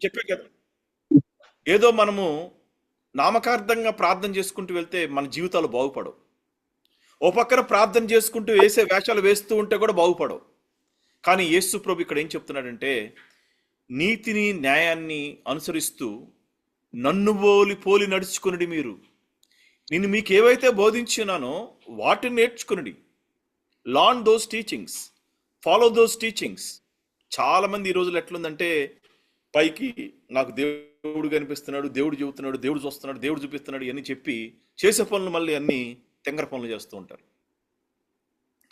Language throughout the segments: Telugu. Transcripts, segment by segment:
చెప్పే కదా, ఏదో మనము నామకార్థంగా ప్రార్థన చేసుకుంటూ వెళ్తే మన జీవితాలు బాగుపడవు. ఓ పక్కన ప్రార్థన చేసుకుంటూ వేసే వేషాలు వేస్తూ ఉంటే కూడా బాగుపడవు. కానీ యేసు ప్రభు ఇక్కడ ఏం చెప్తున్నాడంటే, నీతిని న్యాయాన్ని అనుసరిస్తూ నన్ను పోలి నడుచుకునుడి మీరు. నేను మీకు ఏవైతే బోధించినానో వాటిని నేర్చుకునుడి. Learn those teachings, follow those teachings. చాలా మంది ఈ రోజులు ఎట్లుందంటే, పైకి నాకు దేవుడు కనిపిస్తున్నాడు, దేవుడు చెబుతున్నాడు, దేవుడు చూస్తున్నాడు, దేవుడు చూపిస్తున్నాడు అని చెప్పి చేసే పనులు మళ్ళీ అన్ని తెంగర పనులు చేస్తూ ఉంటారు.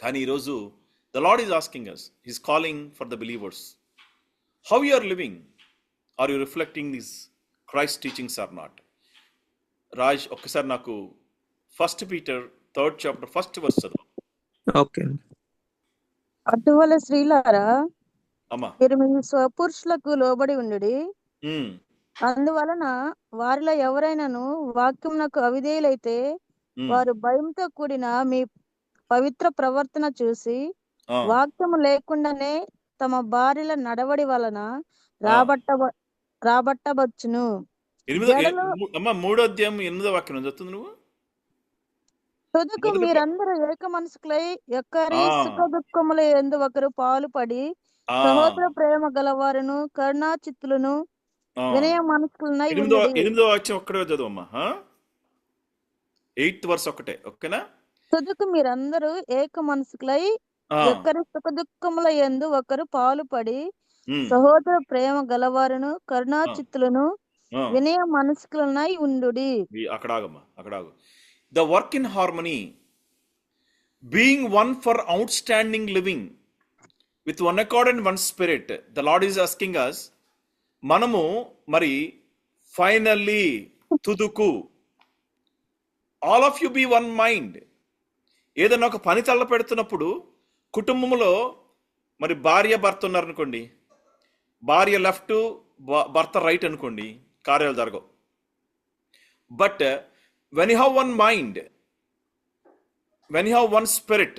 కానీ ఈరోజు the Lord is asking us, he's calling for the believers. How you are living? Are you reflecting these Christ teachings or not? Raj, ఒక్కసారి నాకు 1 Peter 3rd chapter 1st verse చదువు. ఓకే. అటువల స్త్రీలారా, అమ్మా. మీరు మీ స్వపురుషులకు లోబడి ఉండుడి. అందువలన వారిలో ఎవరైనాను వాక్యమునకు అవిధేయులైతే వారు భయంతో కూడిన మీ పవిత్ర ప్రవర్తన చూసి వాక్యము లేకుండానే తమ భార్యల నడవడి వలన రాబట్టవచ్చును. 3వ అధ్యాయం 8వ వాక్యం చదువుతుంది నువ్వు. తుదకు మీరందరూ ఏక మనసుకులై యొక్కరి సుఖ దుఃఖముల యందు ఒకరు పాలుపడి సహోదర ప్రేమ గలవారును కరుణా చిత్తులను వినయ మనసుకులనై ఉండుడి. 8వ వాక్యం ఒక్కడే చదువమ్మా. 8th verse ఒకటే, ఓకేనా? తుదకు మీరందరూ ఏక మనసుకులై యొక్కరి సుఖ దుఃఖముల యందు ఒకరు పాలుపడి సహోదర ప్రేమ గలవారును కరుణా చిత్తులను వినయ మనసుకులనై ఉండుడి. అక్కడ ఆగమ్మా, అక్కడ ఆగు. The work in harmony, being one for outstanding living with one accord and one spirit. The Lord is asking us, మనము మరి ఫైనల్లీ తుదుకు all of you be one mind. ఏదైనా ఒక పని తల్ల పెడుతున్నప్పుడు కుటుంబంలో మరి భార్య భర్త ఉన్నారనుకోండి, భార్య లెఫ్ట్ భర్త రైట్ అనుకోండి, కార్యాలు జరగవు. But when you have one mind, when you have one spirit,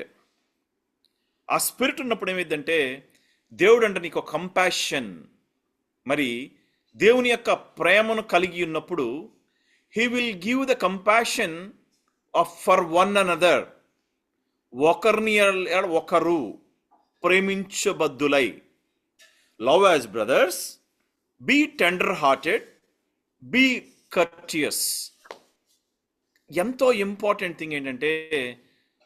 ఆ స్పిరిట్ ఉన్నప్పుడు ఏమైందంటే దేవుడు అంటే నీకు కంపాషన్, మరి దేవుని యొక్క ప్రేమను కలిగి ఉన్నప్పుడు he will give the compassion of for one another. ఒకరిని ఒకరు ప్రేమించబద్దులై, love as brothers, be tender hearted, be courteous. ఎంతో ఇంపార్టెంట్ థింగ్ ఏంటంటే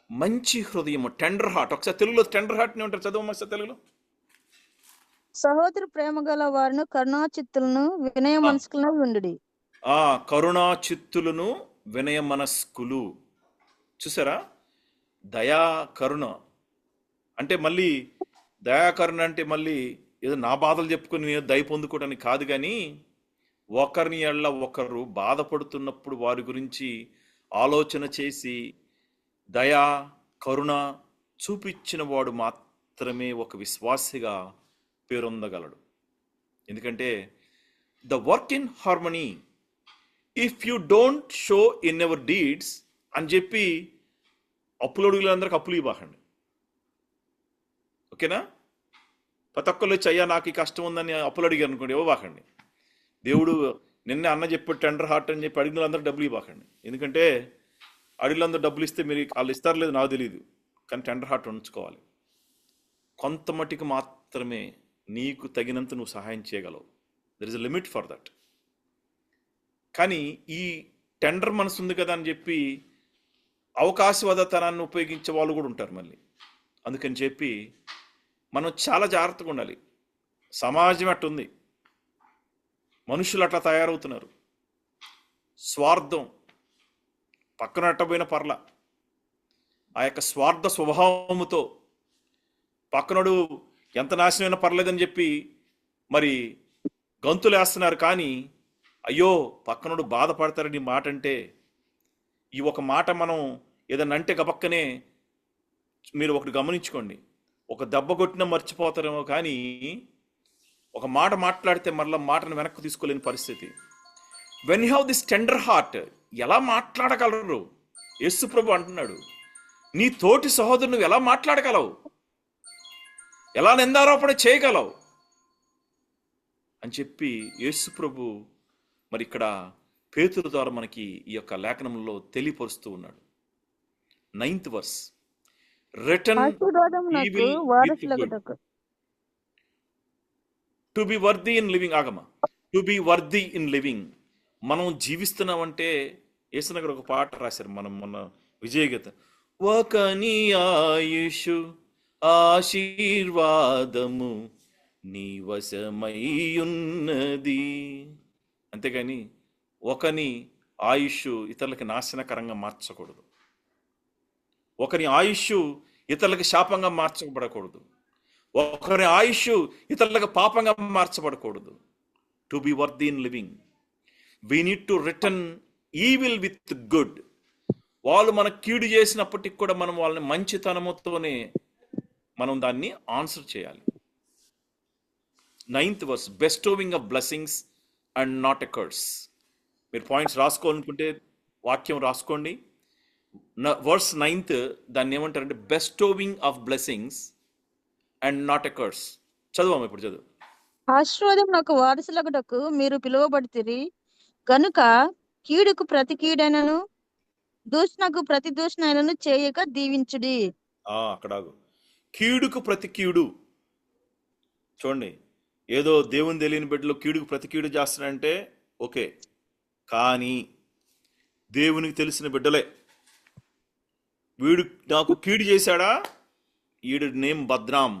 మంచి హృదయము, టెండర్ హార్ట్. ఒకసారి తెలుగులో టెండర్ హార్ట్ ని ఉంటారు, చదువు సార్ తెలుగులో. సహోదర ప్రేమ గల వారును కరుణా చిత్తులను వినయ మనస్కులను ఉండుడి. కరుణా చిత్తులను వినయ మనస్కులు. చూసారా? దయా కరుణ అంటే మళ్ళీ దయాకరుణ అంటే మళ్ళీ ఏదో నా బాధలు చెప్పుకొని నేను దయ పొందుకోవడానికి కాదు, కానీ ఒకరిని ఎళ్ళ ఒకరు బాధపడుతున్నప్పుడు వారి గురించి ఆలోచన చేసి దయా కరుణ చూపించిన వాడు మాత్రమే ఒక విశ్వాసిగా పేరొందగలడు. ఎందుకంటే the work in harmony, if you don't show in ever deeds అని చెప్పి అప్పులడుగులందరికి అప్పులు ఇవ్వకండి, ఓకేనా? ప్రతి ఒక్కళ్ళు వచ్చి అయ్యా నాకు ఈ కష్టం ఉందని అప్పులు అడిగారు అనుకోండి, ఇవ్వకండి. దేవుడు నిన్నే అన్న చెప్పాడు టెండర్ హార్ట్ అని చెప్పి అడిగినందరూ డబ్బులు ఇవ్వకండి. ఎందుకంటే అడిగినందరూ డబ్బులు ఇస్తే మీరు వాళ్ళు ఇస్తారు లేదు నాకు తెలియదు, కానీ టెండర్ హార్ట్ ఉంచుకోవాలి. కొంత మటుకు మాత్రమే నీకు తగినంత నువ్వు సహాయం చేయగలవు. There is a limit for that. కానీ ఈ టెండర్ మనసు ఉంది కదా అని చెప్పి అవకాశవాదతనాన్ని ఉపయోగించే వాళ్ళు కూడా ఉంటారు మళ్ళీ. అందుకని చెప్పి మనం చాలా జాగ్రత్తగా ఉండాలి. సమాజం అట్టుంది, మనుషులు అట్లా తయారవుతున్నారు. స్వార్థం పక్కన అట్టబోయిన పర్ల ఆ యొక్క స్వార్థ స్వభావముతో పక్కనోడు ఎంత నాశనమైనా పర్లేదని చెప్పి మరి గంతులు వేస్తున్నారు. కానీ అయ్యో పక్కనోడు బాధపడతారని మాట అంటే, ఈ ఒక మాట మనం ఏదన్నా అంటే గబక్కనే మీరు ఒకటి గమనించుకోండి, ఒక దెబ్బ కొట్టినా మర్చిపోతారేమో, కానీ ఒక మాట మాట్లాడితే మరలా మాటను వెనక్కి తీసుకోలేని పరిస్థితి. When you have this tender heart, ఎలా మాట్లాడగలరు? యేసు ప్రభు అంటున్నాడు, నీ తోటి సహోదరుడు నువ్వు ఎలా మాట్లాడగలవు, ఎలా నిందారోపణ చేయగలవు? అని చెప్పి యేసు ప్రభు మరి ఇక్కడ పేతురు ద్వారా మనకి ఈ యొక్క లేఖనంలో తెలియపరుస్తూ ఉన్నాడు. 9th verse, రిటర్న్ ఆశీర్వాదమునకు ఈవిల్ విత్ గుడ్ వారసులగుటకు. To be worthy in living. ఆగమా, to be worthy in living. మనం జీవిస్తున్నామంటే యేసునగర్ ఒక పాట రాశారు మనం మొన్న విజయగీత. ఒకని ఆయుషు ఆశీర్వాదము నీ వశమై ఉన్నది. అంతేగాని ఒకని ఆయుష్ ఇతరులకి నాశనకరంగా మార్చకూడదు. ఒకరి ఆయుష్ ఇతరులకు శాపంగా మార్చబడకూడదు. ఒకరి ఆయుష్ ఇతరులకు పాపంగా మార్చబడకూడదు. To be worthy in living we need to return evil with good. వాళ్ళు మనకు కీడు చేసినప్పటికి కూడా మనం వాళ్ళని మంచితనముతోనే మనం దాన్ని ఆన్సర్ చేయాలి. 9th verse, bestowing of blessings and not a curse. మీరు పాయింట్స్ రాసుకోవాలనుకుంటే వాక్యం రాసుకోండి. వర్స్ 9th దాన్ని ఏమంటారంటే bestowing of blessings and not a curse. చదువు ఇప్పుడు చదువు. ఆశీర్వాదమునకు వారసులగుటకు మీరు పిలువబడితిరి గనుక కీడుకు ప్రతి కీడైనను దూషణకు ప్రతి దూషణైనను చేయక దీవించుడి. అక్కడ కీడుకు ప్రతి కీడు. చూడండి, ఏదో దేవుని తెలియని బిడ్డలు కీడుకు ప్రతి కీడు చేస్తాడంటే ఓకే, కానీ దేవునికి తెలిసిన బిడ్డలే వీడు నాకు కీడు చేశాడా, వీడు నేమ్ బద్నాం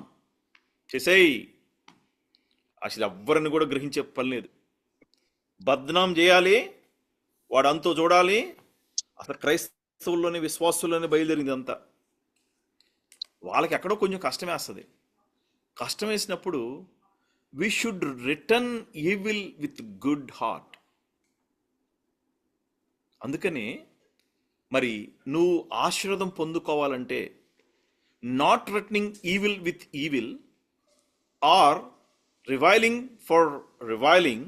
చేసేయి. అసలు ఎవ్వరిని కూడా గ్రహించే పని లేదు. బద్నాం చేయాలి, వాడు అంతా చూడాలి. అసలు క్రైస్తవుల్లోని విశ్వాసుల్లోనే బయలుదేరింది అంతా. వాళ్ళకి ఎక్కడో కొంచెం కష్టం వేస్తుంది. కష్టం వేసినప్పుడు we should return evil with good heart. అందుకని మరి నువ్వు ఆశీర్వాదం పొందుకోవాలంటే not returning evil with evil or reviling for reviling,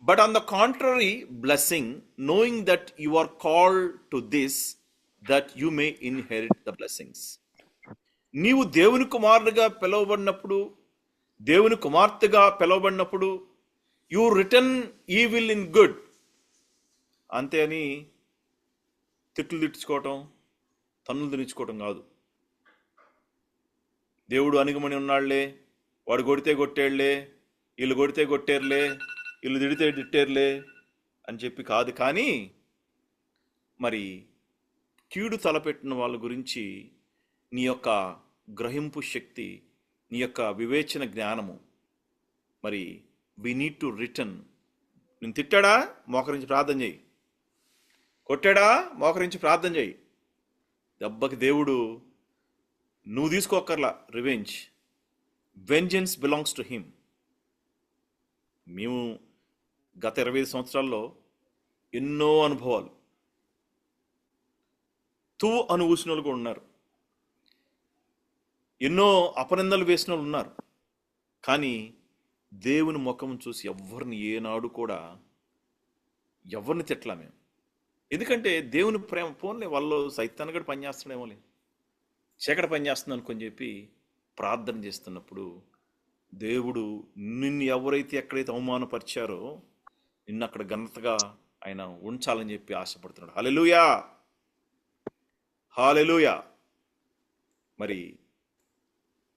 but on the contrary blessing, knowing that you are called to this that you may inherit the blessings. నీవు దేవుని కుమారుడిగా పిలువబడినప్పుడు, దేవుని కుమార్తెగా పిలువబడినప్పుడు you return evil in good. అంతే అని తిట్లు తిట్టుకోవటం, తన్నులు తినించుకోవటం కాదు. దేవుడు అణిగమని ఉన్నాళ్లే, వాడు కొడితే కొట్టేళ్లే, వీళ్ళు కొడితే కొట్టేర్లే, వీళ్ళు తిడితే తిట్టేర్లే అని చెప్పి కాదు. కానీ మరి కీడు తలపెట్టిన వాళ్ళ గురించి నీ యొక్క గ్రహింపు శక్తి, నీ యొక్క వివేచన జ్ఞానము, మరి వీ నీడ్ టు రిటర్న్. నేను తిట్టాడా మోకరించి ప్రార్థన చేయి, కొట్టాడా మోకరించి ప్రార్థన చేయి. దెబ్బకి దేవుడు నువ్వు తీసుకోకర్లా revenge. Vengeance belongs to him. మేము గత 25 సంవత్సరాల్లో ఎన్నో అనుభవాలు అని ఊసిన వాళ్ళు కూడా ఉన్నారు, ఎన్నో అపనిందలు వేసిన వాళ్ళు ఉన్నారు. కానీ దేవుని ముఖం చూసి ఎవరిని ఏనాడు కూడా ఎవరిని తిట్టలా మేము. ఎందుకంటే దేవుని ప్రేమ పోన్లే, వాళ్ళు సైతాన్ని కూడా పనిచేస్తున్నాడేమోలే, చీకటి పనిచేస్తుంది అనుకొని చెప్పి ప్రార్థన చేస్తున్నప్పుడు దేవుడు నిన్ను ఎవరైతే ఎక్కడైతే అవమానపరిచారో నిన్ను అక్కడ ఘనతగా ఆయన ఉంచాలని చెప్పి ఆశపడుతున్నాడు. హల్లెలూయా, హల్లెలూయా. మరి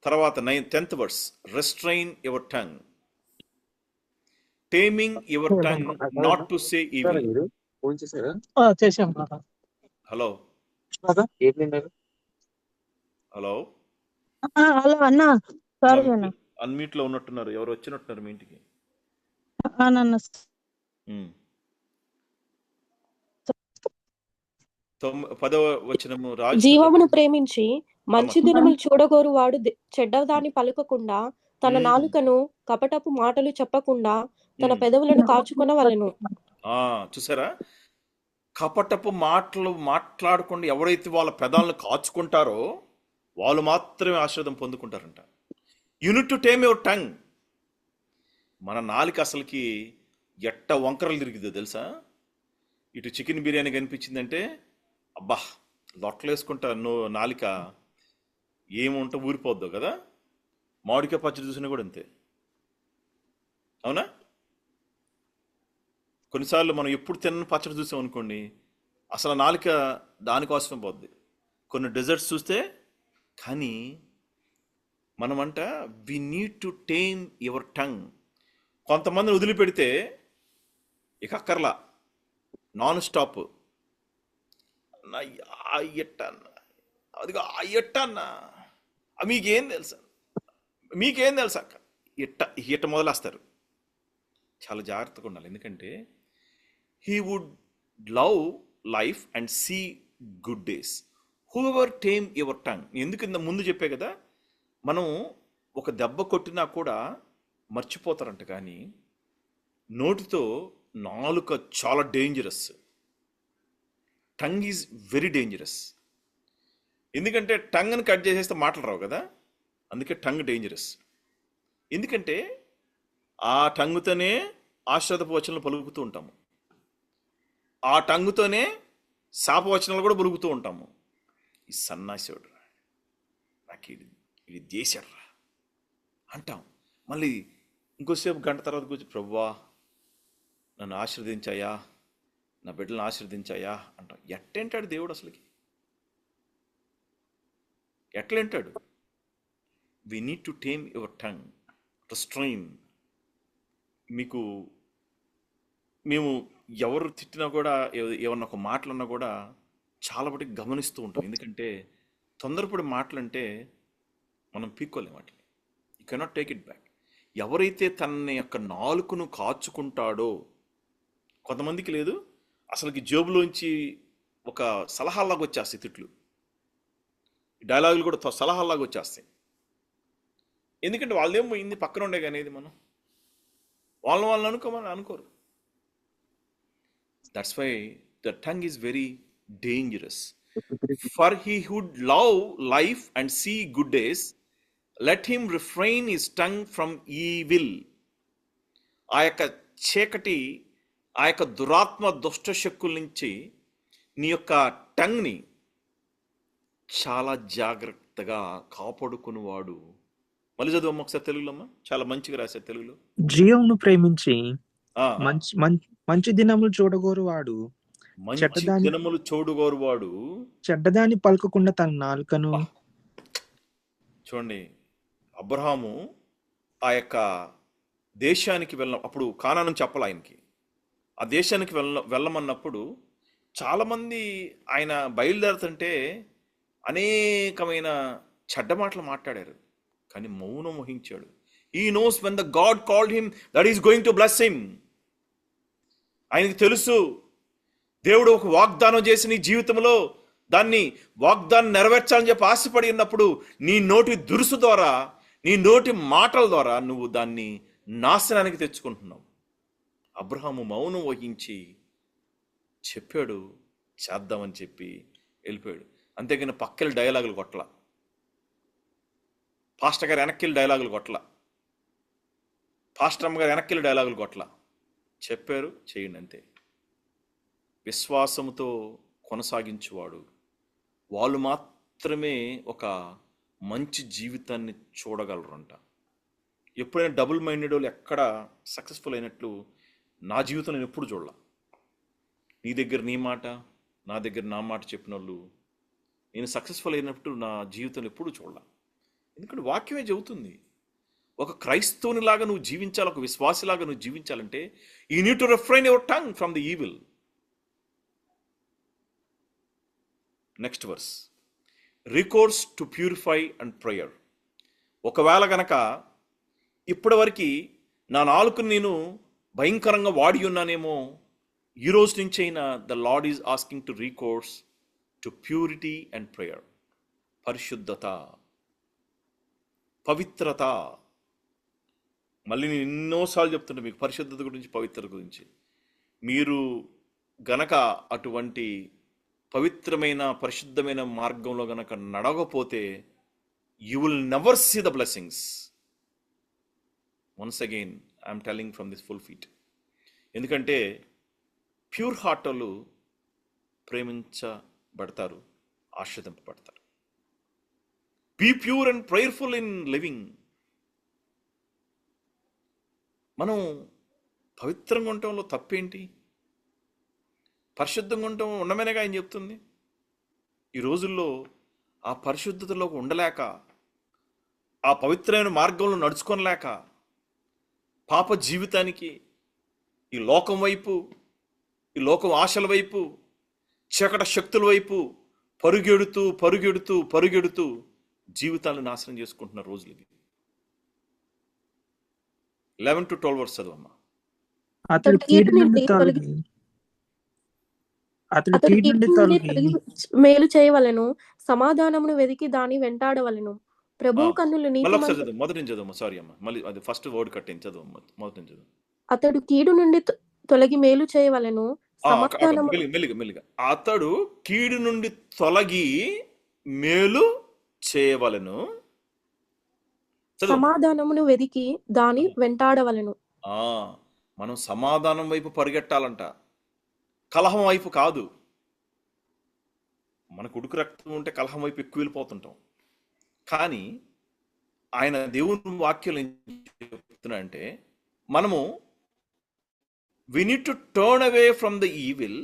తర్వాత 10th verse, restrain your tongue, taming your tongue not to say evil. Hello hello hello అన్నా, సారీ అన్న, అన్మ్యూట్ లో ఉన్నట్టున్నారు, ఎవరు వచ్చినట్టున్నారు మీ ఇంటికి. నన్ను 10వ వచనము, రాజు జీవమును ప్రేమించి మంచి దినములు చూడగోరు వాడు చెడ్డదాన్ని పలుకకుండా తన నాలుకను కపటపు మాటలు చెప్పకుండా తన పెదవులను కాచుకొనవలెను. చూసారా, కపటపు మాటలు మాట్లాడకుండా ఎవరైతే వాళ్ళ పెదాలను కాచుకుంటారో వాళ్ళు మాత్రమే ఆశీర్వాదం పొందుకుంటారంట. You need to tame your tongue. మన నాలుక అసలుకి ఎట్ట వంకరలు తిరిగిద్దో తెలుసా. ఇటు చికెన్ బిర్యానీ కనిపించిందంటే అబ్బా లొట్టలు వేసుకుంటా నాలిక ఏముంటా ఊరిపోద్దో కదా. మామిడికాయ పచ్చడి చూసినా కూడా అంతే. అవునా? కొన్నిసార్లు మనం ఎప్పుడు తిన్న పచ్చడి చూసాం అనుకోండి, అసలు నాలుక దానికోసమే పోద్ది. కొన్ని డెజర్ట్స్ చూస్తే, కానీ మనమంట we need to tame your tongue. కొంతమందిని వదిలిపెడితే ఇక అక్కర్లా, నాన్ స్టాప్ అయ్యట్టన్న, అదిగో అయ్యట్టన్న, మీకేం తెలుసా, మీకేం తెలుసా అక్క, ఇట్ట మొదలేస్తారు. చాలా జాగ్రత్తగా ఉండాలి. ఎందుకంటే he would love life and see good days whoever tame your tongue. ఎందుకు ఇంత ముందు చెప్పే కదా, మనం ఒక దెబ్బ కొట్టినా కూడా మర్చిపోతారంట, కానీ నోటితో నాలుక చాలా dangerous. Tongue is very dangerous. ఎందుకంటే టంగ్ని కట్ చేసేస్తే మాటలు రావు కదా, అందుకే టంగ్ డేంజరస్. ఎందుకంటే ఆ టంగుతోనే ఆశ్రదపు వచనాలు పలుకుతూ ఉంటాము, ఆ టంగుతోనే శాపవచనాలు కూడా పలుకుతూ ఉంటాము. ఈ సన్నాసివాడు రా, నాకు ఇది దేశాడ్రా అంటాం. మళ్ళీ ఇంకోసేపు గంట తర్వాత కూర్చొని, ప్రభువా నన్ను ఆశీర్వదించాయా, నా బిడ్డలను ఆశీర్వదించాయా అంటాం. ఎట్టేంటాడు దేవుడు అసలుకి? ఎట్లంటాడు? We need to tame your tongue, restrain. మీకు మేము ఎవరు తిట్టినా కూడా, ఏమన్నా ఒక మాటలన్నా కూడా చాలా బట్టి గమనిస్తూ ఉంటాం. ఎందుకంటే తొందరపడి మాటలంటే మనం పీక్కోలేం వాటిని. You cannot take it back. ఎవరైతే తన యొక్క నాలుకను కాచుకుంటాడో, కొంతమందికి లేదు అసలుకి, జేబులోంచి ఒక సలహాలాగా వచ్చేస్తాయి తిట్లు, డైలాగులు కూడా సలహాలాగా వచ్చేస్తాయి. ఎందుకంటే వాళ్ళేం పోయింది, పక్కన ఉండే కానీ ఇది మనం వాళ్ళని అనుకోమని అనుకోరు. That's why the tongue is very dangerous. For he would love life and see good days let him refrain his tongue from evil. ఆ యొక్క చీకటి, ఆ యొక్క దురాత్మ దుష్ట శక్తుల నుంచి నీ యొక్క టంగ్ని చాలా జాగ్రత్తగా కాపాడుకునేవాడు. మళ్ళీ చదువు ఒకసారి తెలుగులో అమ్మా, చాలా మంచిగా రాశారు తెలుగులో. జీవమును ప్రేమించి ఆ, మంచి దినములు చూడగోరువాడు మంచి దినములు చూడగోరువాడు చెడ్డదాన్ని పలకకుండా తన నాలుకను. చూడండి, అబ్రహాము ఆ యొక్క దేశానికి అప్పుడు కానాను చెప్పాలి ఆయనకి, ఆ దేశానికి వెళ్ళమన్నప్పుడు చాలామంది ఆయన బయలుదేరుతుంటే అనేకమైన చెడ్డ మాటలు మాట్లాడారు, కానీ మౌనం వహించాడు. He knows when the God called him that he is going to bless him. ఆయనకి తెలుసు దేవుడు ఒక వాగ్దానం చేసి నీ జీవితంలో దాన్ని వాగ్దానం నెరవేర్చాలని చెప్పి ఆశపడి ఉన్నప్పుడు నీ నోటి దురుసు ద్వారా, నీ నోటి మాటల ద్వారా నువ్వు దాన్ని నాశనానికి తెచ్చుకుంటున్నావు. అబ్రహాము మౌనం వహించి చెప్పాడు, చేద్దామని చెప్పి వెళ్ళిపోయాడు. అంతేగాని పక్కల డైలాగులు కొట్ల, పాస్టర్ గారు వెనక్కి డైలాగులు కొట్ల, పాస్టర్ అమ్మ గారు వెనక్కి డైలాగులు కొట్ల, చెప్పారు చేయండి అంతే. విశ్వాసముతో కొనసాగించువాడు వాళ్ళు మాత్రమే ఒక మంచి జీవితాన్ని చూడగలరంట. ఎప్పుడైనా డబుల్ మైండెడ్ వాళ్ళు ఎక్కడ సక్సెస్ఫుల్ అయినట్లు నా జీవితం నేను ఎప్పుడు చూడాల. నీ దగ్గర నీ మాట, నా దగ్గర నా మాట చెప్పిన వాళ్ళు నేను సక్సెస్ఫుల్ అయినప్పుడు నా జీవితం ఎప్పుడు చూడాల. ఎందుకంటే వాక్యమే చెబుతుంది, ఒక క్రైస్తవునిలాగా నువ్వు జీవించాలి, ఒక విశ్వాసిలాగా నువ్వు జీవించాలంటే you need to refrain your tongue from the evil. Next verse, recourse to purify and prayer. ఒకవేళ గనక ఇప్పటివరకు నా నాలుకను నేను భయంకరంగా వాడి ఉన్నానేమో, ఈ రోజు నుంచి అయినా the Lord is asking to recourse to purity and prayer. పరిశుద్ధత, పవిత్రత. మళ్ళీ నేను ఎన్నోసార్లు చెప్తుంటా మీకు పరిశుద్ధత గురించి, పవిత్రత గురించి. మీరు గనక అటువంటి పవిత్రమైన పరిశుద్ధమైన మార్గంలో గనక నడవకపోతే you will never see the blessings. Once again I'm telling from this pulpit. ఎందుకంటే ప్యూర్ హార్ట్ వాళ్ళు ప్రేమించబడతారు, ఆశ్రదింపబడతారు. Be pure and prayerful in living. మనం పవిత్రంగా ఉండటంలో తప్పేంటి? పరిశుద్ధంగా ఉండటం ఉండమనేగా ఆయన చెప్తుంది. ఈ రోజుల్లో ఆ పరిశుద్ధతలో ఉండలేక, ఆ పవిత్రమైన మార్గంలో నడుచుకోలేక, పాప జీవితానికి, ఈ లోకం వైపు, ఈ లోకం ఆశల వైపు, చీకటి శక్తుల వైపు పరుగెడుతూ జీవితాలను నాశనం చేసుకుంటున్న రోజులు ఇవి. 11 to 12 వర్స్ చదవమ్మా. అతడు కీడు నుండి తొలగి మేలు చేయవలెను, సమాధానమును వెదికి దాని వెంటాడవలెను. ప్రభువు కన్నులు మళ్ళీ ఒకసారి చదువు, మొదటి నుంచి చదవమ్మా. సారీ అమ్మా, మళ్ళీ అది ఫస్ట్ వర్డ్ కట్టింది, చదవమ్మా, మొదటి నుంచి చదువు. అతడు కీడు నుండి తొలగి మేలు చేయవలెను, సమాధానము మెల్లిగా. అతడు కీడు నుండి తొలగి మేలు చేయవలెను, సమాధానమును వెదికి దాని వెంటాడవలెను. మనం సమాధానం వైపు పరిగెట్టాలంట, కలహం వైపు కాదు. మనకు ఉడుకు రక్తం ఉంటే కలహం వైపు ఎక్కువ వెళ్ళిపోతుంటాం. కానీ ఆయన దేవుని వాక్యాలు ఏం చెప్తున్నాడంటే, మనము we need to turn away from the evil,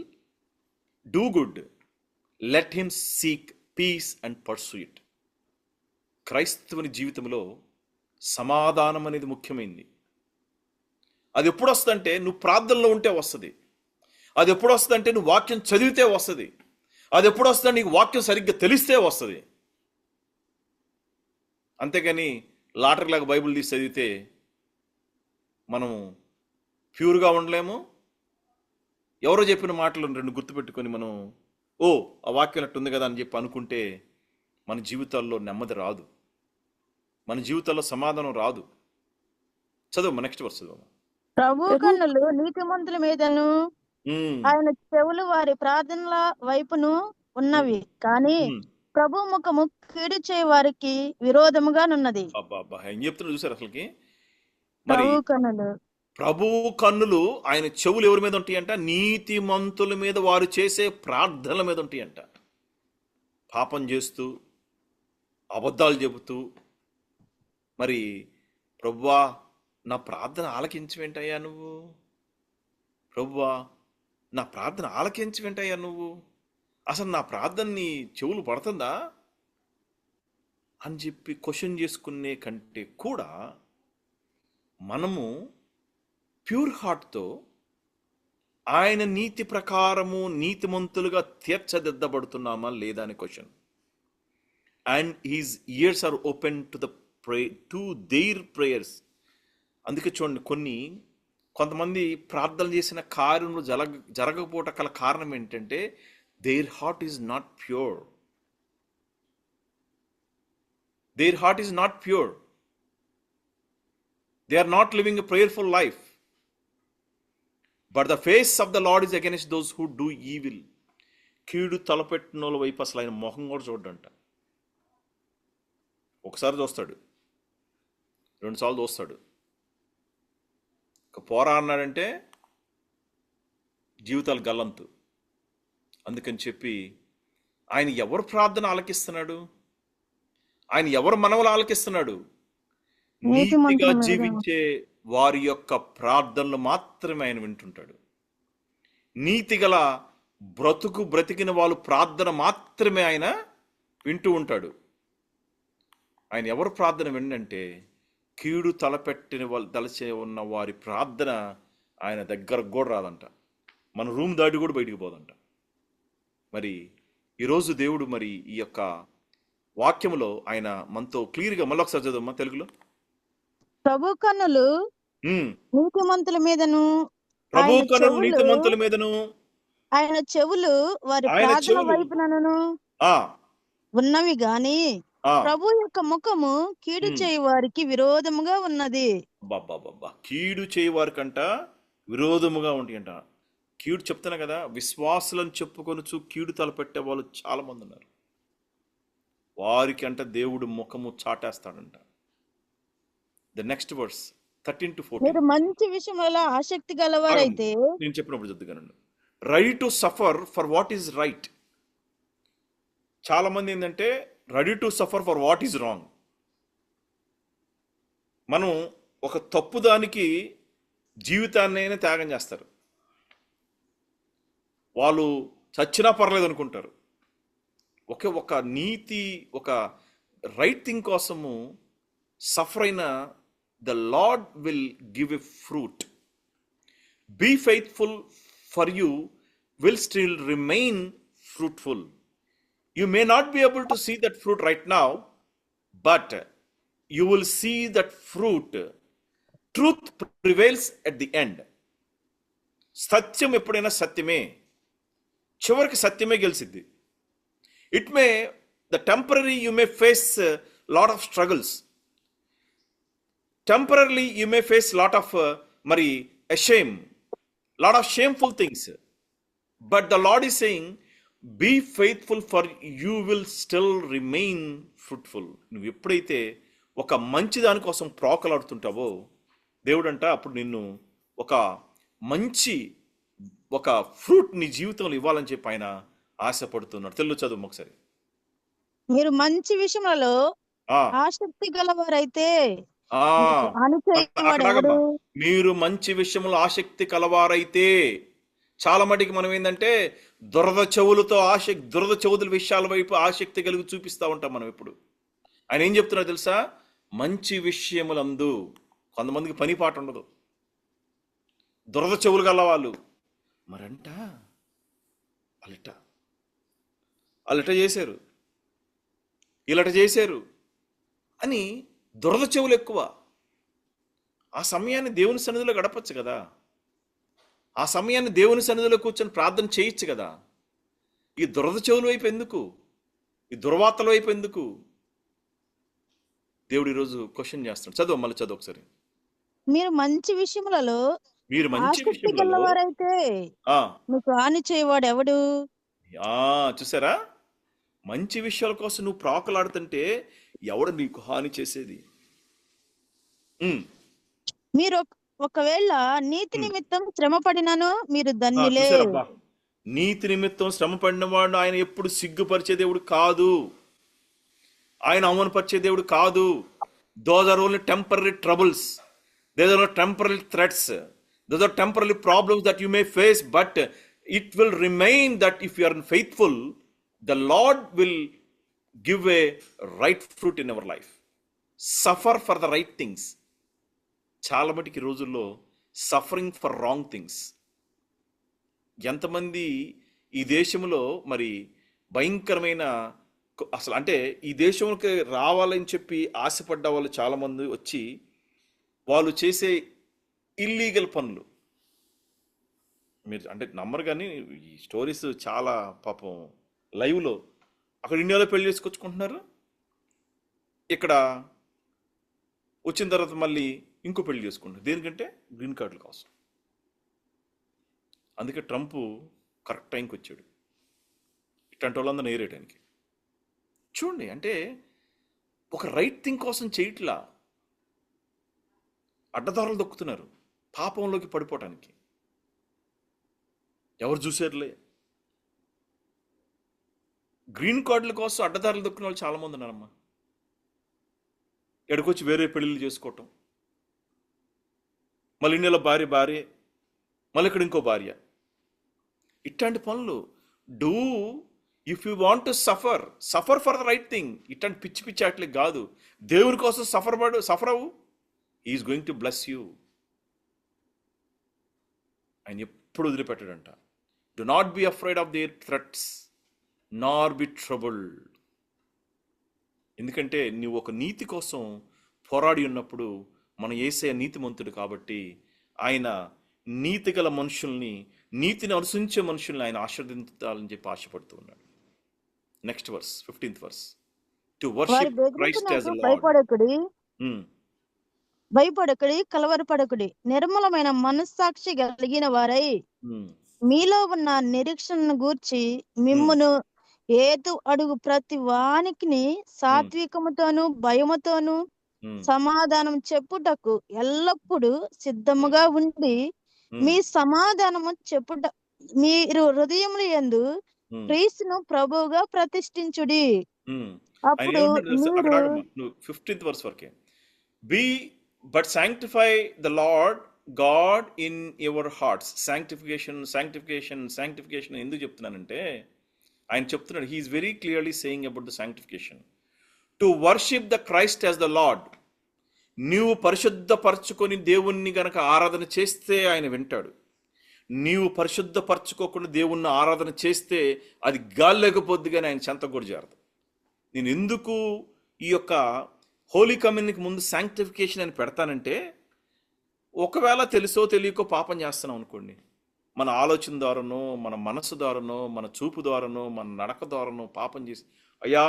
do good, let him seek peace and pursue it. క్రైస్తవుని జీవితంలో సమాధానం అనేది ముఖ్యమైనది. అది ఎప్పుడు వస్తుందంటే నువ్వు ప్రార్థనలో ఉంటే వస్తుంది. అది ఎప్పుడు వస్తుందంటే నువ్వు వాక్యం చదివితే వస్తుంది. అది ఎప్పుడు వస్తుందంటే నీకు వాక్యం సరిగ్గా తెలిస్తే వస్తుంది. అంతేగాని లాటరీలాగా బైబిల్ తీసి చదివితే మనం ప్యూర్గా ఉండలేము. ఎవరో చెప్పిన మాటలు రెండు గుర్తుపెట్టుకొని మనం ఆ వాక్యం అట్టు ఉంది కదా అని చెప్పి అనుకుంటే మన జీవితాల్లో నెమ్మది రాదు, మన జీవితాల్లో సమాధానం రాదు. చదువు నెక్స్ట్ వర్స్ చదువు. ప్రభు కన్నులు నీతిమంతుల మీదను, ఆయన చెవులు వారి ప్రార్థనల వైపును ఉన్నవి, కానీ ప్రభు ముఖము కీడు చేయ వారికి విరోధముగానున్నది. ఏం చెప్తున్నా చూసారు అసలుకి. మరి ప్రభు కన్నులు ఆయన చెవులు ఎవరి మీద ఉంటాయంట? నీతిమంతుల మీద, వారు చేసే ప్రార్థనల మీద ఉంటాయంట. పాపం చేస్తూ, అబద్ధాలు చెబుతూ, మరి ప్రభువా నా ప్రార్థన ఆలకించవేంటయ్యా నువ్వు, ప్రభువా నా ప్రార్థన ఆలకించవేంటయ్యా నువ్వు, అసలు నా ప్రార్థన నీ చెవులు పడుతుందా అని చెప్పి క్వశ్చన్ చేసుకునే కంటే కూడా మనము ప్యూర్ హార్ట్తో ఆయన నీతి ప్రకారము నీతిమంతులుగా తీర్చదిద్దబడుతున్నామా లేదా అని question. And he's years or open to their prayers. అందుకే చూడండి, కొంతమంది ప్రార్థన చేసిన కార్యములు జరగకపోవటం గల కారణం ఏంటంటే their heart is not pure. Their heart is not pure. They are not living a prayerful life. But the face of the Lord is against those who do evil. కీడు తలపెట్టిన వాళ్ళ వైపు అసలు ఆయన మొహం కూడా చూడంట. ఒకసారి చూస్తాడు, 2 సార్లు చూస్తాడు. ఒక పోరా అన్నాడంటే జీవితాలు గల్లంతు. అందుకని చెప్పి ఆయన ఎవరు ప్రార్థన ఆలకిస్తున్నాడు? ఆయన ఎవరు మనవలు ఆలకిస్తున్నాడు? నీతిగా జీవించే వారి యొక్క ప్రార్థనలు మాత్రమే ఆయన వింటుంటాడు. నీతిగల బ్రతికిన వాళ్ళు ప్రార్థన మాత్రమే ఆయన వింటూ ఉంటాడు. ఆయన ఎవరు ప్రార్థన వినంటే కీడు తలపెట్టిన వాళ్ళు తలచే ఉన్న వారి ప్రార్థన ఆయన దగ్గరకు కూడా రాదంట. మన రూమ్ దాటి కూడా బయటికి పోదంట. మరి ఈరోజు దేవుడు మరి ఈ యొక్క వాక్యములో ఆయన మనతో క్లియర్గా మళ్ళీ ఒకసారి చదువమ్మా తెలుగులో. ప్రభు కన్నులు నీతిమంతుల మీదను, ఆయన చెవులు వారి ప్రార్థన వైపునను ఉన్నవి, గాని ప్రభు యొక్క ముఖము కీడు చేయి వారికి విరోధముగా ఉన్నది. కీడు చేయి వారికంట విరోధముగా ఉంటాయంట. కీడు చెప్తున్నా కదా, విశ్వాసులను చెప్పుకొని కీడు తలపెట్టే వాళ్ళు చాలా మంది ఉన్నారు. వారికి అంట దేవుడు ముఖము చాటేస్తాడంట. The next verse 13 to 14. మీరు మంచి విషయంలో ఆసక్తి గలవారైతే, నేను చెప్పినప్పుడు చదువుగానండి, ready to suffer for what is right. చాలా మంది ఏంటంటే ready to suffer for what is wrong. మనం ఒక తప్పు దానికి జీవితాన్నైనా త్యాగం చేస్తారు. వాళ్ళు చచ్చినా పర్లేదు అనుకుంటారు. ఒక నీతి, ఒక రైట్ థింగ్ కోసము సఫర్ అయిన the Lord will give a fruit. Be faithful for you will still remain fruitful. You may not be able to see that fruit right now, but you will see that fruit. Truth prevails at the end. సత్యం ఎప్పుడైనా సత్యమే, చివరికి సత్యమే గెలిసిద్ది. It may the temporary you may face lot of struggles, temporary you may face lot of మరి shame, lot of shameful things. But the Lord is saying be faithful for you will still remain fruitful. నువ్వు ఎప్పుడైతే ఒక మంచి దానికోసం ప్రోకలాడుతుంటావో దేవుడంట అప్పుడు నిన్ను ఒక మంచి ఒక ఫ్రూట్ నీ జీవితంలో ఇవ్వాలని చెప్పి ఆయన ఆశపడుతున్నాడు. తెలుగు చదువు ఒకసారి. మీరు మంచి విషయములలో ఆ, ఆసక్తి గలవారైతే ఆ, హాని చేయవాడు అక్కడ ఎవడు? మీరు మంచి విషయంలో ఆసక్తి కలవారైతే. చాలా మటుకి మనం ఏంటంటే దురద చెవుల విషయాల వైపు ఆసక్తి కలిగి చూపిస్తూ ఉంటాం మనం ఎప్పుడు. ఆయన ఏం చెప్తున్నారు తెలుసా? మంచి విషయములందు. కొంతమందికి పని పాట ఉండదు, దురద చెవులు గల వాళ్ళు. మరంట వాళ్ళట చేశారు, వీళ్ళట చేశారు అని దురద చెవులు ఎక్కువ. ఆ సమయాన్ని దేవుని సన్నిధిలో గడపచ్చు కదా, ఆ సమయాన్ని దేవుని సన్నిధిలో కూర్చొని ప్రార్థన చేయొచ్చు కదా. ఈ దురద చెవుల వైపు ఎందుకు, ఈ దుర్వార్తల వైపు ఎందుకు? దేవుడు ఈరోజు క్వశ్చన్ చేస్తాడు. చదువు, మళ్ళీ చదువు ఒకసారి. మీరు మంచి విషయములలో మీరు మంచి ఆసక్తి విషయంలో గలవారైతే మీకు హాని చేయవాడు ఎవడు? చూసారా, మంచి విషయాల కోసం నువ్వు ప్రాకులాడుతుంటే ఎవడు నీకు హాని చేసేది? మీరు ఒకవేళ నీతి నిమిత్తం శ్రమ పడినను మీరు ధన్యులే. చూసారబ్బా, నీతి నిమిత్తం శ్రమ పడిన వాడు ఆయన ఎప్పుడు సిగ్గుపరిచే దేవుడు కాదు, ఆయన అవమానపరిచే దేవుడు కాదు. Those are only temporary troubles, those are temporary threats, those are temporary problems that you may face, but it will remain that if you are faithful, the Lord will give a right fruit in our life. Suffer for the right things. చాలా మటుకి రోజుల్లో సఫరింగ్ ఫర్ రాంగ్ థింగ్స్. ఎంతమంది ఈ దేశంలో మరి భయంకరమైన అసలు అంటే ఈ దేశంలోకి రావాలని చెప్పి ఆశపడ్డ వాళ్ళు చాలామంది వచ్చి వాళ్ళు చేసే ఇల్లీగల్ పనులు మీరు అంటే నమ్మరు, కానీ ఈ స్టోరీస్ చాలా పాపం లైవ్లో అక్కడ ఇండియాలో పెళ్లి చేసుకొచ్చుకుంటున్నారు, ఇక్కడ వచ్చిన తర్వాత మళ్ళీ ఇంకో పెళ్లి చేసుకుంటారు. దేనికంటే గ్రీన్ కార్డుల కోసం. అందుకే ట్రంప్ కరెక్ట్ టైంకి వచ్చాడు ఇట్లాంటి వాళ్ళందరూ ఏరేయడానికి. చూడండి, అంటే ఒక రైట్ థింగ్ కోసం చేయట్లా, అడ్డదారులు దొక్కుతున్నారు పాపంలోకి పడిపోవటానికి. ఎవరు చూసారులే, గ్రీన్ కార్డుల కోసం అడ్డదారులు దొక్కిన వాళ్ళు చాలామంది ఉన్నారమ్మా. ఎక్కడికొచ్చి వేరే పెళ్ళిళ్ళు చేసుకోవటం, మళ్ళీ ఇండియాలో భార్య, మళ్ళీ ఇక్కడ ఇంకో భార్య, ఇట్లాంటి పనులు. Do if you want to suffer for the right thing. ఇట్లాంటి పిచ్చి పిచ్చి అట్లే కాదు, దేవుని కోసం సఫర్ అవ్వు. He is going to bless you. ఆయన ఎప్పుడు వదిలిపెట్టాడంట. Do not be afraid of their threats, nor be troubled. ఎందుకంటే నువ్వు ఒక నీతి కోసం పోరాడి ఉన్నప్పుడు మన యేసయ్య నీతిమంతుడు కాబట్టి ఆయన నీతి గల మనుషుల్ని, నీతిని అనుసరించే మనుషుల్ని ఆయన ఆశీర్వదించాలని చెప్పి ఆశపడుతూ ఉన్నాడు. Next verse, 15th verse. To worship Christ as a Lord. భయపడకుడి, కలవరపడకుడి, నిర్మలమైన మనస్సాక్షి కలిగిన వారై మీలో ఉన్న నిరీక్షణను గూర్చి మిమ్మును ఏదు అడుగు ప్రతి వానికి సాత్వికముతోను భయముతోను సమాధానం చెప్పుటకు ఎల్లప్పుడూ సిద్ధముగా ఉండి మీ సమాధానము చెప్పుట మీరు హృదయముల యందు క్రీస్తును ప్రభువుగా ప్రతిష్ఠించుడి. అప్పుడు మీరు 15th verse వరకే. But sanctify the Lord God in your hearts. Sanctification ఎందుకు చెప్తున్నానంటే, ఆయన చెప్తున్నాడు, he's very clearly saying about the sanctification. To worship the Christ as the Lord. నీవు పరిశుద్ధపరచుకొని దేవుణ్ణి గనక ఆరాధన చేస్తే ఆయన వింటాడు. నీవు పరిశుద్ధపరచుకోకుండా దేవుణ్ణి ఆరాధన చేస్తే అది గాలిలేకపోద్ది, కానీ ఆయన చెంత కూడా చేరదు. నేను ఎందుకు ఈ యొక్క హోలీ కమ్యూన్కి ముందు శాంక్టిఫికేషన్ అని పెడతానంటే, ఒకవేళ తెలుసో తెలియకో పాపం చేస్తున్నాం అనుకోండి, మన ఆలోచన ద్వారానో, మన మనసు ద్వారానో, మన చూపు ద్వారానో, మన నడక ద్వారానో పాపం చేసి, అయ్యా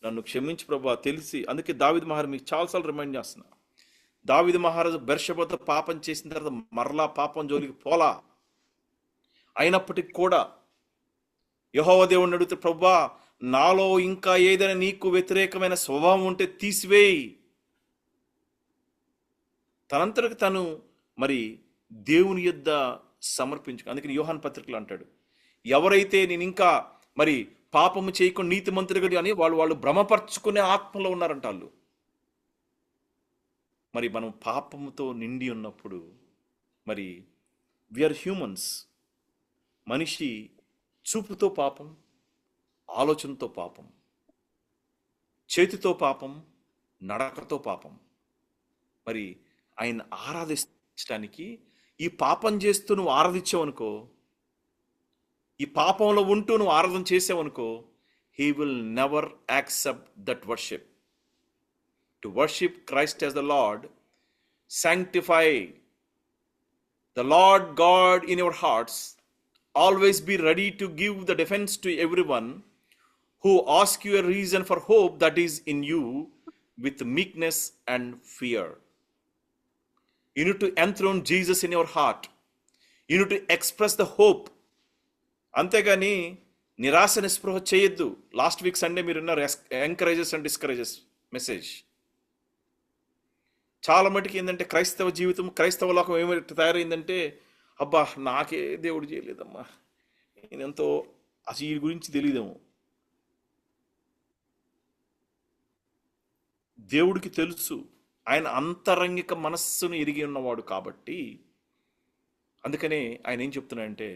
నన్ను క్షమించు ప్రభా తెలిసి. అందుకే దావీదు మహారాజు మీకు చాలాసార్లు రిమైండ్ చేస్తున్నా, దావీదు మహారాజు బెర్షెబాతో పాపం చేసిన తర్వాత మరలా పాపం జోలికి పోలా. అయినప్పటికీ కూడా యెహోవా దేవుణ్ణి అడిగితే, ప్రభువా నాలో ఇంకా ఏదైనా నీకు వ్యతిరేకమైన స్వభావం ఉంటే తీసివేయి. తనంతరకు తను మరి దేవుని యొద్ద సమర్పించు. అందుకని యోహాను పత్రికలు అంటాడు, ఎవరైతే నేను ఇంకా మరి పాపము చేయకుండా నీతిమంతుడిగా అని వాళ్ళు భ్రమపరచుకునే ఆత్మలో ఉన్నారంట వాళ్ళు. మరి మనం పాపముతో నిండి ఉన్నప్పుడు, మరి వీఆర్ హ్యూమన్స్. మనిషి చూపుతో పాపం, ఆలోచనతో పాపం, చేతితో పాపం, నడకతో పాపం. మరి ఆయన ఆరాధించడానికి ఈ పాపం చేస్తూ నువ్వు ఆరాధించావనుకో, ఈ పాపంలో ఉంటూ నువ్వు ఆరాధన చేసావనుకో, he will never accept that worship. To worship Christ as the Lord, sanctify the Lord God in your hearts. Always be ready to give the defense to everyone who ask you a reason for hope that is in you with meekness and fear. You need to enthrone Jesus in your heart. You need to express the hope. అంతేగాని నిరాశ నిస్పృహ చేయొద్దు. లాస్ట్ వీక్ సండే మీరు విన్నారు ఎంకరేజెస్ అండ్ డిస్కరేజెస్ మెసేజ్. చాలా మటుకు ఏంటంటే క్రైస్తవ జీవితం, క్రైస్తవ లోకం ఏమైతే తయారైందంటే, అబ్బా నాకే దేవుడు చేయలేదమ్మా, నేనెంతో అసలు ఈ గురించి తెలియదేమో. దేవుడికి తెలుసు, ఆయన అంతరంగిక మనస్సును ఎరిగి ఉన్నవాడు కాబట్టి. అందుకనే ఆయన ఏం చెప్తున్నాడంటే,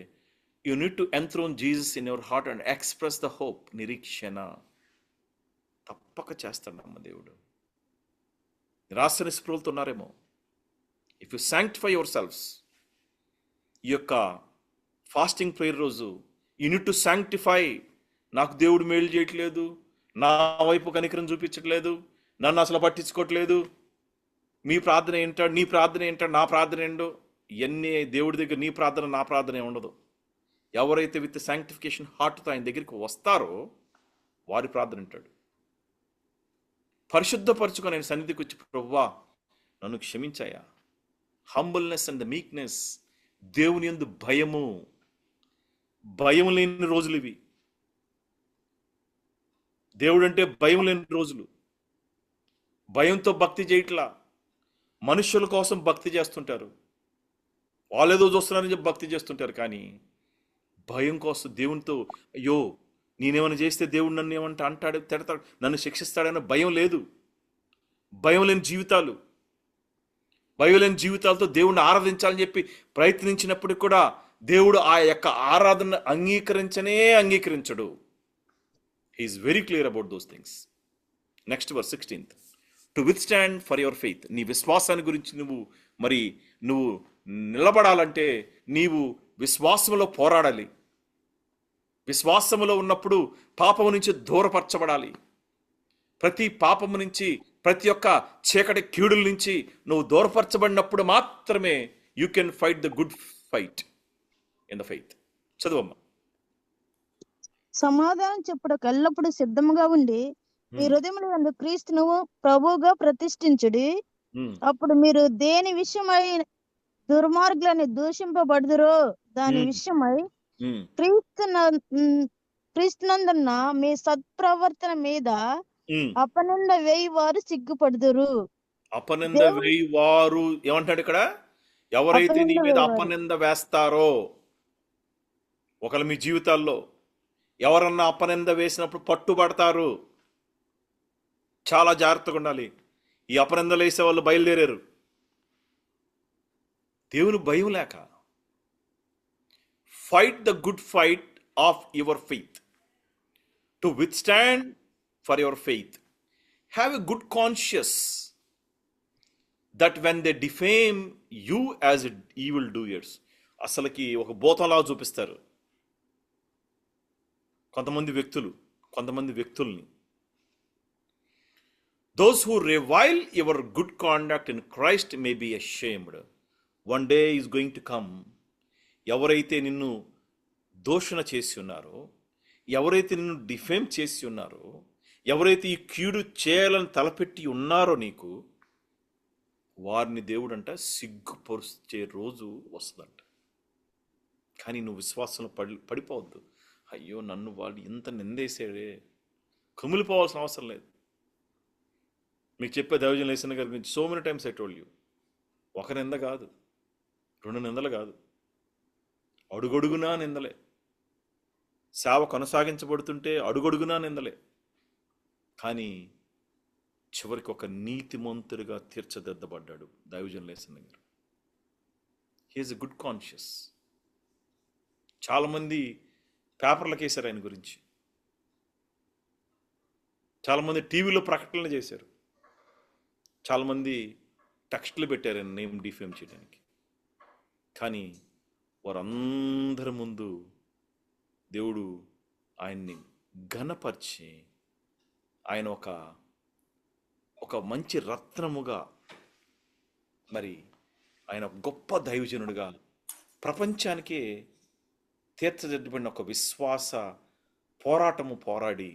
you need to enthrone Jesus in your heart and express the hope. నిరీక్షణ తప్పక చేస్తాడమ్మ దేవుడు. నిరాశ నిస్పృహలతో ఉన్నారేమో. If you sanctify yourselves, ఈ యొక్క ఫాస్టింగ్ ప్రేయర్ రోజు యూ నీడ్ టు శాంక్టిఫై. నాకు దేవుడు మేలు చేయట్లేదు, నా వైపు కనికరం చూపించట్లేదు, నన్ను అసలు పట్టించుకోవట్లేదు, మీ ప్రార్థన ఏంటాడు, నీ ప్రార్థన ఏంటాడు, నా ప్రార్థన ఏంటో, ఇవన్నీ దేవుడి దగ్గర నీ ప్రార్థన నా ప్రార్థన ఉండదు. ఎవరైతే విత్ శాంక్టిఫికేషన్ హార్ట్తో ఆయన దగ్గరికి వస్తారో వారి ప్రార్థన వింటాడు. పరిశుద్ధపరచుకొని ఆయన సన్నిధికి వచ్చి, ప్రభువా నన్ను క్షమించాయా. హంబుల్నెస్ అండ్ ద మీక్నెస్, దేవుని యందు భయం లేని రోజులు ఇవి. దేవుడు అంటే భయం లేని రోజులు. భయంతో భక్తి చేయట్లా, మనుషుల కోసం భక్తి చేస్తుంటారు, వాళ్ళేదో చూస్తున్నారని చెప్పి భక్తి చేస్తుంటారు. కానీ భయం కోసం దేవునితో, అయ్యో నేనేమైనా చేస్తే దేవుడు నన్ను ఏమంటే అంటాడు, తిడతాడు, నన్ను శిక్షిస్తాడన్న భయం లేదు. భయం లేని జీవితాలు, భయం లేని జీవితాలతో దేవుణ్ణి ఆరాధించాలని చెప్పి ప్రయత్నించినప్పుడు కూడా దేవుడు ఆ యొక్క ఆరాధన అంగీకరించడు. He is very clear about those things. Next verse 16th. To withstand for your faith. నీ విశ్వాసాన్ని గురించి నువ్వు నిలబడాలంటే నీవు విశ్వాసంలో పోరాడాలి. విశ్వాసములో ఉన్నప్పుడు పాపము నుంచి దూరపరచబడాలి. ప్రతి పాపము నుంచి, ప్రతి ఒక్క చీకటి కీడుల నుంచి నువ్వు దూరపరచబడినప్పుడు మాత్రమే you can fight the good fight in the faith. చదువమ్మా. సమాధానం చెప్పుటకు ఎల్లప్పుడూ సిద్ధముగా ఉండి మీ హృదయముల యందు క్రీస్తును ప్రభువుగా ప్రతిష్ఠించుడి. అప్పుడు మీరు దేని విషయమై దుర్మార్గులని దూషింపబడుదురో దాని విషయమై క్రీస్తునందున్న మీ సత్ప్రవర్తన మీద అపనింద వేయి వారు సిగ్గుపడుదురు. అపనింద వేయి వారు ఏమంటాడు ఇక్కడ? ఎవరైతే నీ మీద అపనింద వేస్తారో, ఒకవేళ మీ జీవితాల్లో ఎవరన్నా అపనింద వేసినప్పుడు పట్టుబడతారు. చాలా జాగ్రత్తగా ఉండాలి. ఈ అపనిందలు వేసే వాళ్ళు బయలుదేరారు. దేవుని భయం లేక, fight the good fight of your faith, to withstand for your faith, have a good conscious that when they defame you as evil doers. అసలుకి ఒక భూతంలా చూపిస్తారు కొంతమంది వ్యక్తుల్ని. Those who revile your good conduct in Christ may be ashamed. One day is going to come. ఎవరైతే నిన్ను దూషణ చేసి ఉన్నారో, ఎవరైతే నిన్ను డిఫేమ్ చేసి ఉన్నారో, ఎవరైతే ఈ కీడు చేయాలని తలపెట్టి ఉన్నారో నీకు, వారిని దేవుడంట సిగ్గుపరిచే రోజు వస్తుందంట. కానీ నువ్వు విశ్వాసంలో పడిపోవద్దు. అయ్యో నన్ను వాళ్ళు ఇంత నిందేశాడే, కుమిలిపోవాల్సిన అవసరం లేదు. మీకు చెప్పే దైవజన్ లేసిన గారి గురించి so many times I told you, ఒక నింద కాదు, 2 నిందలు కాదు, అడుగడుగునా నిందలే. సేవ కొనసాగించబడుతుంటే అడుగడుగునా నిందలే. కానీ చివరికి ఒక నీతిమంతుడిగా తీర్చిదిద్దబడ్డాడు దైవజన్ లేసిన గారు. He's a good conscious. చాలామంది పేపర్లకు వేశారు ఆయన గురించి, చాలామంది టీవీలో ప్రకటనలు చేశారు, చాలామంది టెక్స్ట్లు పెట్టారు ఆయన నేమ్ డిఫేమ్ చేయడానికి. కానీ వారందరి ముందు దేవుడు ఆయన్ని ఘనపరిచి ఆయన ఒక మంచి రత్నముగా, మరి ఆయన గొప్ప దైవజనుడిగా ప్రపంచానికే తీర్చిదిద్దబడిన ఒక విశ్వాస పోరాటము పోరాడి,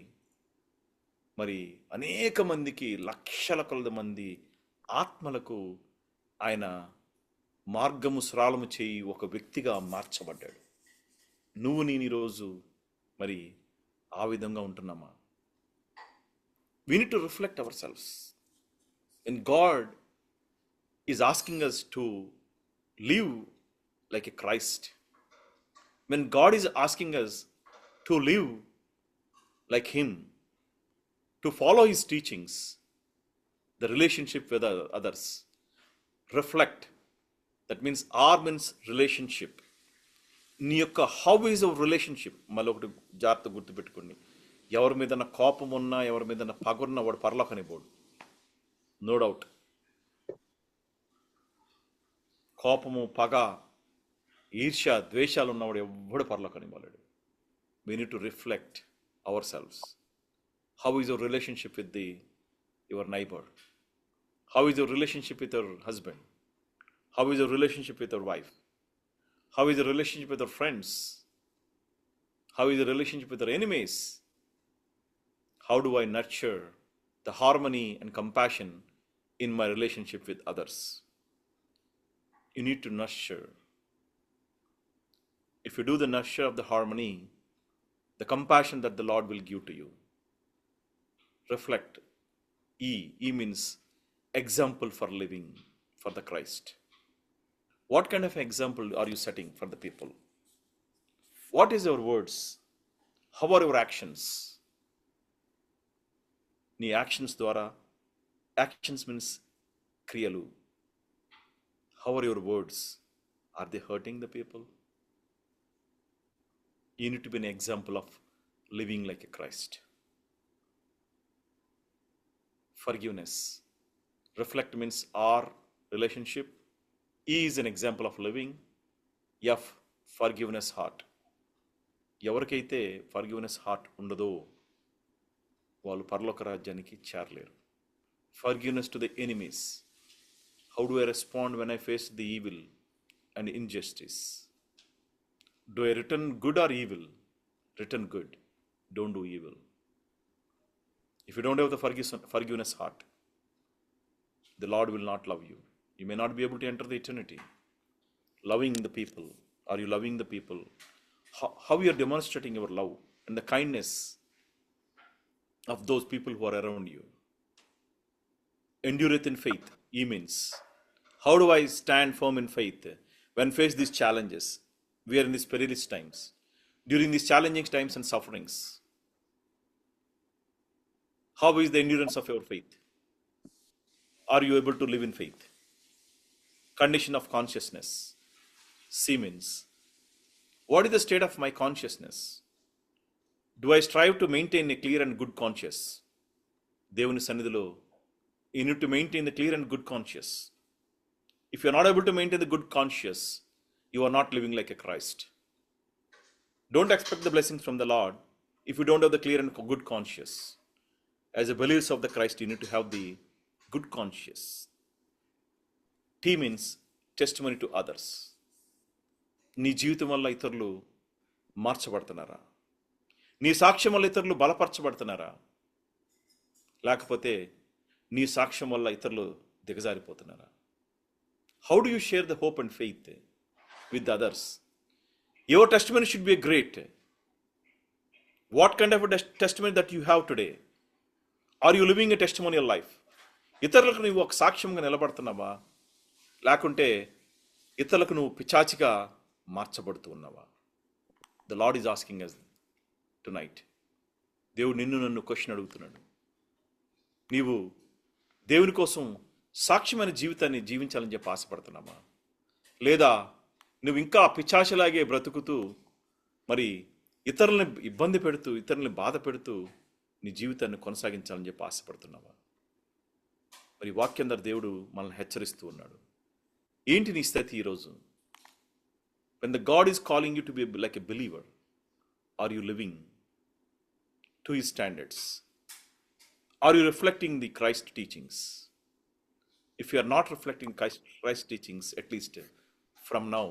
మరి అనేక మందికి, లక్షల కొలది మంది ఆత్మలకు ఆయన మార్గము సరళము చేయి ఒక వ్యక్తిగా మార్చబడ్డాడు. నువ్వు నేను ఈరోజు మరి ఆ విధంగా ఉంటున్నామా? We need to reflect ourselves. And God is asking us to live like a Christ. When God is asking us to live like Him, to follow His teachings, the relationship with others, reflect. That means R means relationship. నీ యొక్క హౌ ఈజ్ అవర్ రిలేషన్షిప్. మళ్ళీ ఒకటి జాగ్రత్త గుర్తుపెట్టుకోండి, ఎవరి మీద కోపం ఉన్నా, ఎవరి మీద పగున్నా వాడు పరలోకానికి పోడు. No doubt. కోపము, పగ, ఈర్ష్య, ద్వేషాలు ఉన్నవాడు ఎవడు పరలోకానికి పోలేడు. We need to reflect ourselves. How is your relationship with your neighbour? How is your relationship with your husband? How is your relationship with your wife? How is your relationship with your friends? How is your relationship with your enemies? How do I nurture the harmony and compassion in my relationship with others? You need to nurture. If you do the nurture of the harmony, the compassion that the Lord will give to you. Reflect. E means example for living for the Christ. What kind of example are you setting for the people? What is your words? How are your actions? నీ యాక్షన్స్ ద్వారా, యాక్షన్స్ మీన్స్ క్రియలు. How are your words? Are they hurting the people? You need to be an example of living like a Christ. Forgiveness. Reflect means our relationship. E is an example of living. F, forgiveness heart. ఎవరికైతే ఫర్గివ్నెస్ హార్ట్ ఉండదో వాళ్ళు పరలోక రాజ్యానికి చేరలేరు. Forgiveness to the enemies. How do I respond when I face the evil and injustice? Do I return good or evil? Return good. Don't do evil. If you don't have the forgiveness heart, the Lord will not love you. You may not be able to enter the eternity. Loving the people. Are you loving the people? How you are demonstrating your love and the kindness of those people who are around you. Endureth in faith. E means, how do I stand firm in faith when face these challenges? We are in these perilous times. During these challenging times and sufferings, how is the endurance of your faith? Are you able to live in faith? Condition of consciousness. C means, what is the state of my consciousness? Do I strive to maintain a clear and good conscience? దేవుని సన్నిధిలో you need to maintain the clear and good conscience. If you are not able to maintain the good conscience, you are not living like a Christ. Don't expect the blessings from the Lord if you don't have the clear and good conscience. As a believers of the Christ, you need to have the good conscience. T means testimony to others. నీ జీవితం వల్ల ఇతరులు మార్చబడుతున్నారా? నీ సాక్ష్యం వల్ల ఇతరులు బలపరచబడుతున్నారా? లేకపోతే నీ సాక్ష్యం వల్ల ఇతరులు దిగజారిపోతున్నారా? How do you share the hope and faith with others? Your testimony should be a great. What kind of a testimony that you have today? Are you living a testimonial life? ఇతరులకు నువ్వు ఒక సాక్ష్యంగా నిలబడుతున్నావా? లేకుంటే ఇతరులకు నువ్వు పిచాచిగా మార్చబడుతూ ఉన్నావా? The Lord is asking us tonight. దేవుడు నిన్ను నన్ను క్వశ్చన్ అడుగుతున్నాడు. నీవు దేవుని కోసం సాక్ష్యమైన జీవితాన్ని జీవించాలని చెప్పి ఆశపడుతున్నావా? లేదా నువ్వు ఇంకా పిచాచలాగే బ్రతుకుతూ మరి ఇతరులని ఇబ్బంది పెడుతూ ఇతరులని బాధ పెడుతూ నీ జీవితాన్ని కొనసాగించాలని చెప్పి ఆశపడుతున్నావా? మరి వాక్యం ద్వారా దేవుడు మనల్ని హెచ్చరిస్తూ ఉన్నాడు. ఏంటి నీ స్థితి ఈరోజు? When the God is calling you to be like a believer, are you living to his standards? Are you reflecting the Christ teachings? If you are not reflecting Christ teachings, at least from now,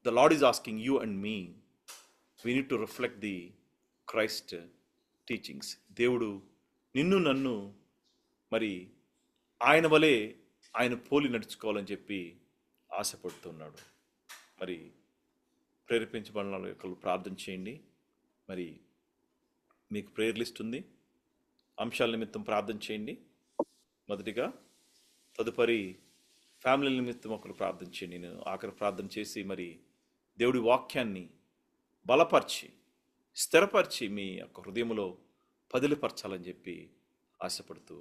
the Lord is asking you and me, we need to reflect the Christ teachings. దేవుడు నిన్ను నన్ను మరి ఆయన వలె ఆయన పోలి నడుచుకోవాలని చెప్పి ఆశపడుతున్నాడు. మరి ప్రేరేపించబడిన ఒకరు ప్రార్థన చేయండి. మరి మీకు ప్రేయర్ లిస్ట్ ఉంది, అంశాల నిమిత్తం ప్రార్థన చేయండి మొదటిగా. తదుపరి ఫ్యామిలీ నిమిత్తం ఒకరు ప్రార్థన చేయండి. నేను ఆఖరి ప్రార్థన చేసి మరి దేవుడి వాక్యాన్ని బలపరిచి స్థిరపరిచి మీ యొక్క హృదయంలో పదిలిపరచాలని చెప్పి ఆశపడుతూ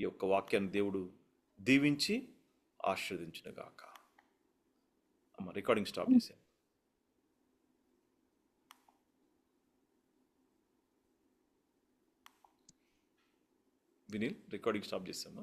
ఈ యొక్క వాక్యాన్ని దేవుడు దీవించి ఆశీర్వదించునుగాక. అమ్మ రికార్డింగ్ స్టాప్ చేశాను. వినీల్ రికార్డింగ్ స్టాప్ చేసామా?